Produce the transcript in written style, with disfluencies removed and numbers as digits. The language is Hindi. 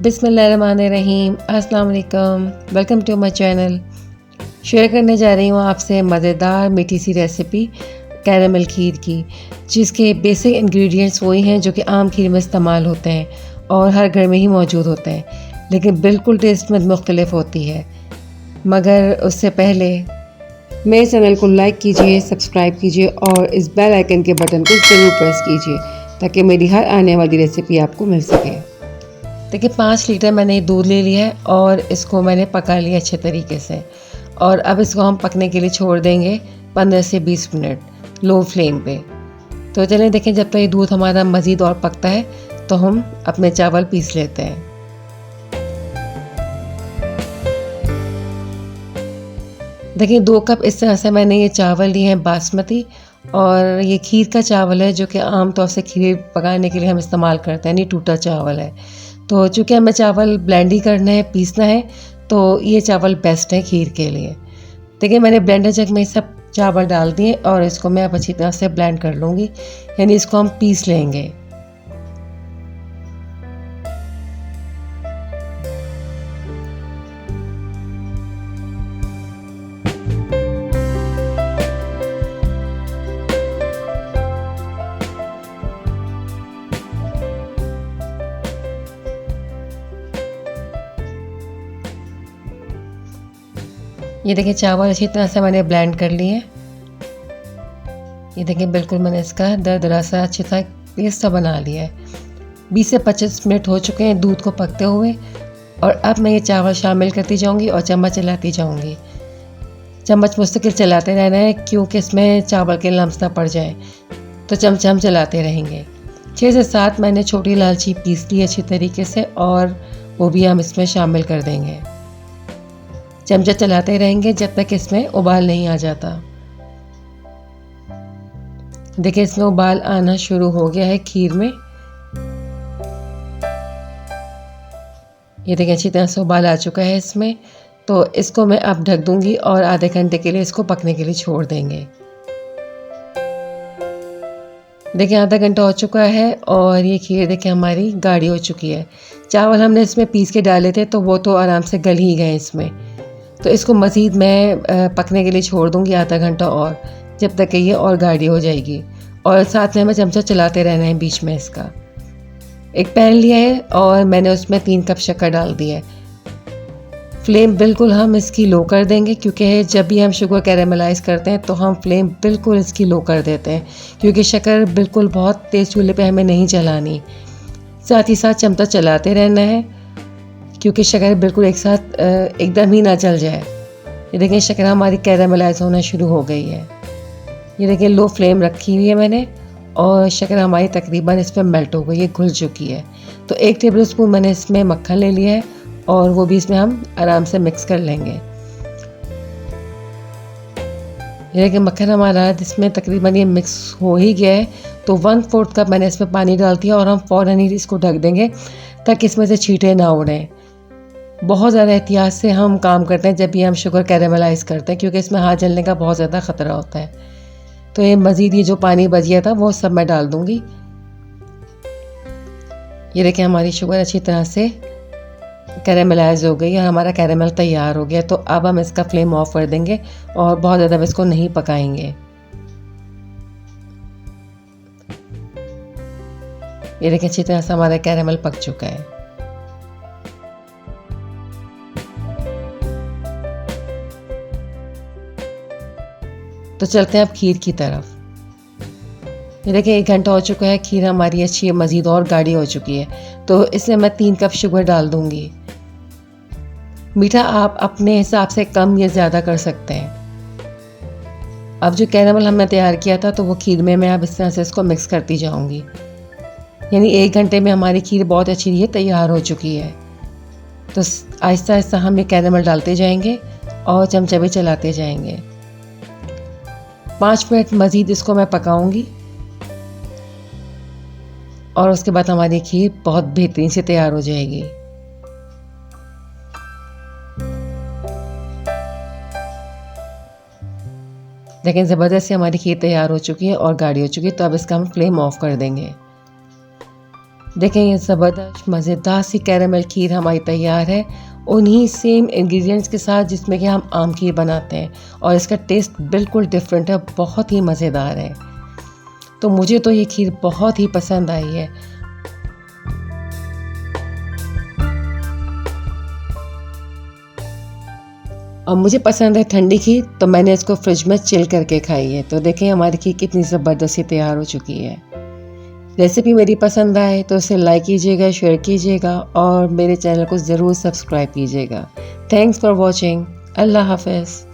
बिस्मिल्लाहिर्रहमानिर्रहीम, अस्सलाम वालेकुम। Welcome to my channel. Share करने जा रही हूँ आपसे मज़ेदार मीठी सी रेसिपी कैरेमल खीर की, जिसके बेसिक इंग्रेडिएंट्स वही हैं जो कि आम खीर में इस्तेमाल होते हैं और हर घर में ही मौजूद होते हैं, लेकिन बिल्कुल टेस्ट में मुख्तलिफ होती है। मगर उससे पहले मेरे चैनल को लाइक कीजिए, सब्सक्राइब कीजिए और इस बेल आइकन के बटन को ज़रूर प्रेस कीजिए ताकि मेरी हर आने वाली रेसिपी आपको मिल सके। देखिए 5 लीटर मैंने दूध ले लिया है और इसको मैंने पका लिया अच्छे तरीके से, और अब इसको हम पकने के लिए छोड़ देंगे 15 से 20 मिनट लो फ्लेम पे। तो चलें देखें, जब तक ये दूध हमारा मज़ीद और पकता है तो हम अपने चावल पीस लेते हैं। देखिए 2 कप इस तरह से मैंने ये चावल लिए हैं बासमती, और ये खीर का चावल है जो कि आम तौर से खीर पकाने के लिए हम इस्तेमाल करते हैं, नहीं टूटा चावल है। तो चूँकि हमें चावल ब्लेंड ही करना है, पीसना है, तो ये चावल बेस्ट है खीर के लिए। देखिए मैंने ब्लेंडर जग में सब चावल डाल दिए और इसको मैं अब अच्छी तरह से ब्लेंड कर लूँगी, यानी इसको हम पीस लेंगे। ये देखिए चावल अच्छी तरह से मैंने ब्लेंड कर लिए। ये देखिए बिल्कुल मैंने इसका दरदरा सा अच्छी तरह पेस्ट सा बना लिया है। 20 से 25 मिनट हो चुके हैं दूध को पकते हुए, और अब मैं ये चावल शामिल करती जाऊंगी और चम्मच चलाती जाऊंगी। चम्मच मुस्तकिल चलाते रहना है क्योंकि इसमें चावल के लम्स ना पड़ जाए, तो चमचा हम चलाते रहेंगे। 6 से 7 मैंने छोटी इलायची पीस ली अच्छी तरीके से, और वो भी हम इसमें शामिल कर देंगे। चमचा चलाते रहेंगे जब तक इसमें उबाल नहीं आ जाता। देखिए इसमें उबाल आना शुरू हो गया है खीर में। ये देखिए अच्छी तरह से उबाल आ चुका है इसमें, तो इसको मैं अब ढक दूंगी और आधे घंटे के लिए इसको पकने के लिए छोड़ देंगे। देखिए आधा घंटा हो चुका है और ये खीर देखिए हमारी गाढ़ी हो चुकी है। चावल हमने इसमें पीस के डाले थे तो वो तो आराम से गल ही गए इसमें, तो इसको मज़ीद मैं पकने के लिए छोड़ दूंगी आधा घंटा और, जब तक कि ये और गाढ़ी हो जाएगी। और साथ में हमें चमचा चलाते रहना है बीच में इसका। एक पैन लिया है और मैंने उसमें 3 कप शक्कर डाल दी है। फ्लेम बिल्कुल हम इसकी लो कर देंगे, क्योंकि जब भी हम शुगर कैरेमलाइज करते हैं तो हम फ्लेम बिल्कुल इसकी लो कर देते हैं, क्योंकि शक्कर बिल्कुल बहुत तेज़ चूल्हे पे हमें नहीं चलानी। साथ ही साथ चमचा चलाते रहना है क्योंकि शक्कर बिल्कुल एक साथ एकदम ही ना जल जाए। ये देखिए शक्कर हमारी कैरेमलाइज होना शुरू हो गई है। ये देखिए लो फ्लेम रखी हुई है मैंने, और शक्कर हमारी तकरीबन इसमें मेल्ट हो गई है, घुल चुकी है। तो 1 टेबल स्पून मैंने इसमें मक्खन ले लिया है और वो भी इसमें हम आराम से मिक्स कर लेंगे। ये देखिए मक्खन हमारा जिसमें तकरीबन ये मिक्स हो ही गया है, तो 1/4 कप मैंने इसमें पानी डाल दिया और हम फ़ौरन ही इसको ढक देंगे ताकि इसमें से छींटे ना उड़ें। बहुत ज़्यादा एहतियात से हम काम करते हैं जब भी हम शुगर कैरेमलाइज करते हैं, क्योंकि इसमें हाथ जलने का बहुत ज़्यादा ख़तरा होता है। तो ये मज़ीद ये जो पानी बच गया था वो सब मैं डाल दूँगी। ये देखिए हमारी शुगर अच्छी तरह से कैरेमलाइज हो गई है, हमारा कैरेमल तैयार हो गया। तो अब हम इसका फ्लेम ऑफ कर देंगे और बहुत ज़्यादा इसको नहीं पकाएंगे। ये देखिए अच्छी तरह से हमारा कैरेमल पक चुका है। तो चलते हैं अब खीर की तरफ। ये देखिए 1 घंटा हो चुका है, खीर हमारी अच्छी मज़ीद और गाढ़ी हो चुकी है। तो इसमें मैं 3 कप शुगर डाल दूंगी। मीठा आप अपने हिसाब से कम या ज़्यादा कर सकते हैं। अब जो कैरेमल हमने तैयार किया था तो वो खीर में मैं अब इस तरह से इसको मिक्स करती जाऊंगी। यानी 1 घंटे में हमारी खीर बहुत अच्छी ये तैयार हो चुकी है। तो आहिस्ता आहिस्ता हम ये कैरेमल डालते जाएंगे और चमचा भी चलाते जाएंगे। 5 मिनट मज़ीद इसको मैं पकाऊंगी और उसके बाद हमारी खीर बहुत बेहतरीन से तैयार हो जाएगी। लेकिन ज़बरदस्त से हमारी खीर तैयार हो चुकी है और गाढ़ी हो चुकी है। तो अब इसका हम फ्लेम ऑफ कर देंगे। देखें ये ज़बरदस्त मज़ेदार सी कैरेमल खीर हमारी तैयार है, उन्हीं सेम इंग्रेडिएंट्स के साथ जिसमें कि हम आम खीर बनाते हैं, और इसका टेस्ट बिल्कुल डिफरेंट है, बहुत ही मज़ेदार है। तो मुझे तो ये खीर बहुत ही पसंद आई है। और मुझे पसंद है ठंडी खीर, तो मैंने इसको फ्रिज में चिल करके खाई है। तो देखें हमारी खीर कितनी ज़बरदस्ती तैयार हो चुकी है। रेसिपी मेरी पसंद आए तो इसे लाइक कीजिएगा, शेयर कीजिएगा और मेरे चैनल को ज़रूर सब्सक्राइब कीजिएगा। Thanks for watching. अल्लाह हाफ़िज़।